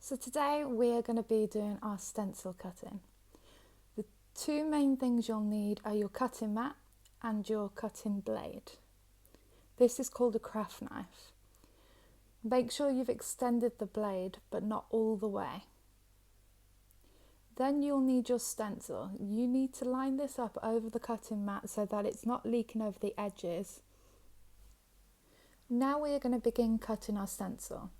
So today we're going to be doing our stencil cutting. The two main things you'll need are your cutting mat and your cutting blade. This is called a craft knife. Make sure you've extended the blade but not all the way. Then you'll need your stencil. You need to line this up over the cutting mat so that it's not leaking over the edges. Now we are going to begin cutting our stencil.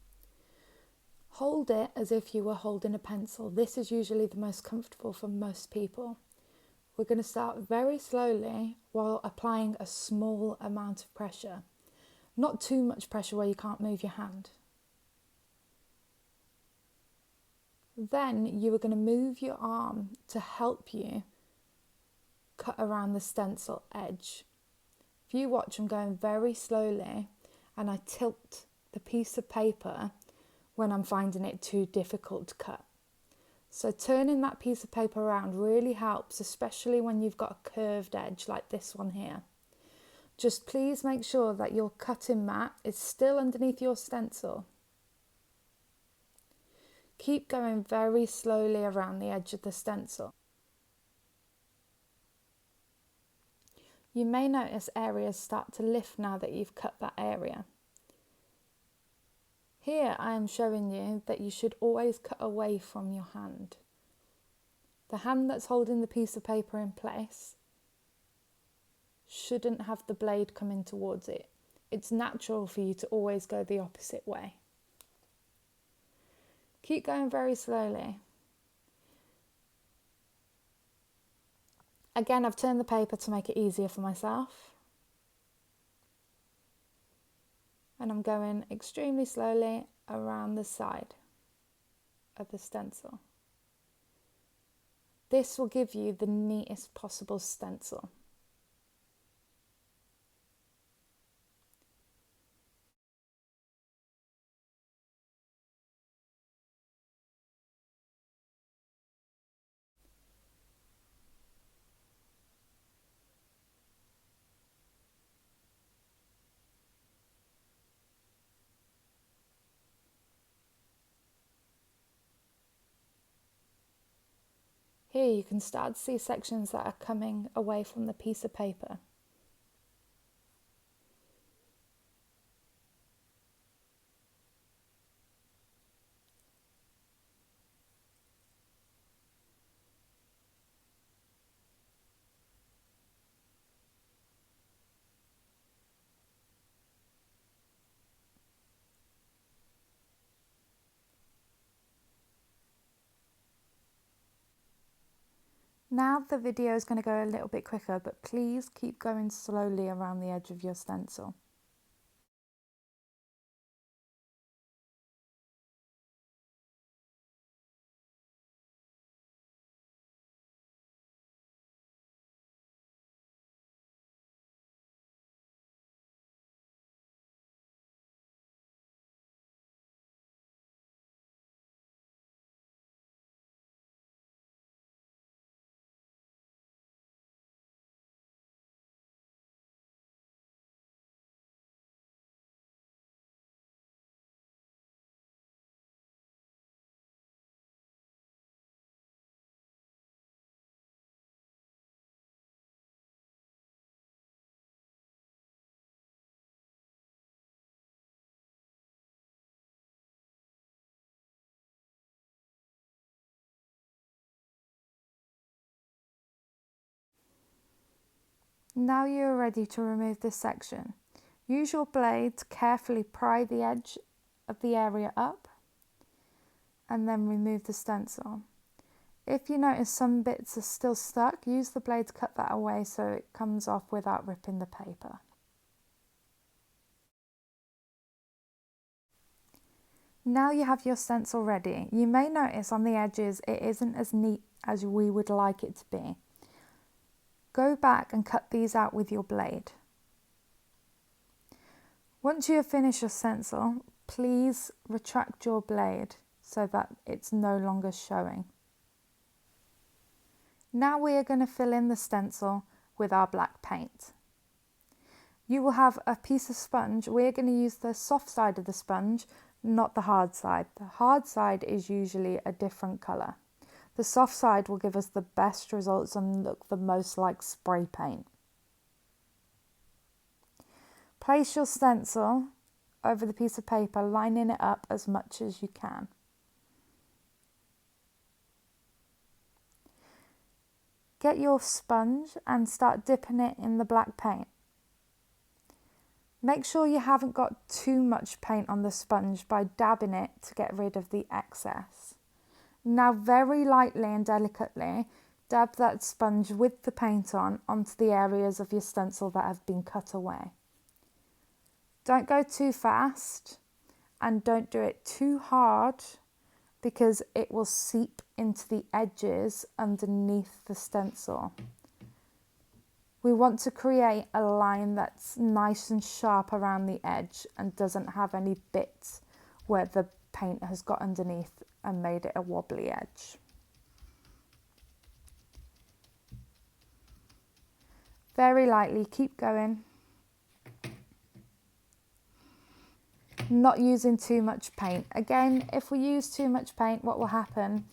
Hold it as if you were holding a pencil. This is usually the most comfortable for most people. We're going to start very slowly while applying a small amount of pressure. Not too much pressure where you can't move your hand. Then you are going to move your arm to help you cut around the stencil edge. If you watch, I'm going very slowly and I tilt the piece of paper when I'm finding it too difficult to cut. So turning that piece of paper around really helps, especially when you've got a curved edge like this one here. Just please make sure that your cutting mat is still underneath your stencil. Keep going very slowly around the edge of the stencil. You may notice areas start to lift now that you've cut that area. Here I am showing you that you should always cut away from your hand. The hand that's holding the piece of paper in place shouldn't have the blade coming towards it. It's natural for you to always go the opposite way. Keep going very slowly. Again, I've turned the paper to make it easier for myself. And I'm going extremely slowly around the side of the stencil. This will give you the neatest possible stencil. Here you can start to see sections that are coming away from the piece of paper. Now the video is going to go a little bit quicker, but please keep going slowly around the edge of your stencil. Now you are ready to remove this section. Use your blade to carefully pry the edge of the area up and then remove the stencil. If you notice some bits are still stuck, use the blade to cut that away so it comes off without ripping the paper. Now you have your stencil ready. You may notice on the edges it isn't as neat as we would like it to be. Go back and cut these out with your blade. Once you have finished your stencil, please retract your blade so that it's no longer showing. Now we are going to fill in the stencil with our black paint. You will have a piece of sponge. We're going to use the soft side of the sponge not the hard side. The hard side is usually a different colour. The soft side will give us the best results and look the most like spray paint. Place your stencil over the piece of paper, lining it up as much as you can. Get your sponge and start dipping it in the black paint. Make sure you haven't got too much paint on the sponge by dabbing it to get rid of the excess. Now very lightly and delicately dab that sponge with the paint on onto the areas of your stencil that have been cut away. Don't go too fast and don't do it too hard because it will seep into the edges underneath the stencil. We want to create a line that's nice and sharp around the edge and doesn't have any bits where the paint has got underneath and made it a wobbly edge. Very lightly, keep going. Not using too much paint. Again, if we use too much paint, what will happen?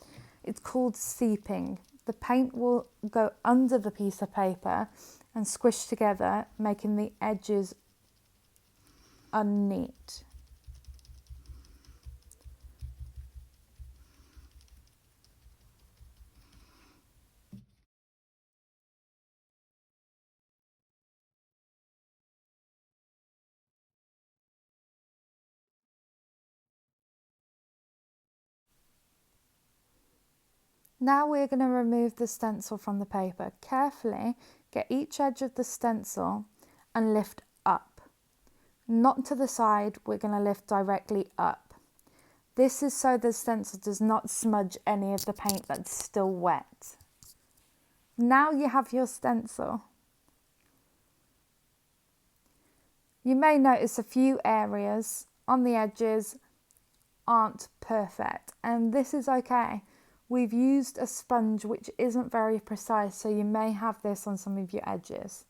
It's called seeping. The paint will go under the piece of paper and squish together, making the edges unneat. Now we're going to remove the stencil from the paper. Carefully get each edge of the stencil and lift up. Not to the side, we're going to lift directly up. This is so the stencil does not smudge any of the paint that's still wet. Now you have your stencil. You may notice a few areas on the edges aren't perfect, and this is okay. We've used a sponge which isn't very precise, so you may have this on some of your edges.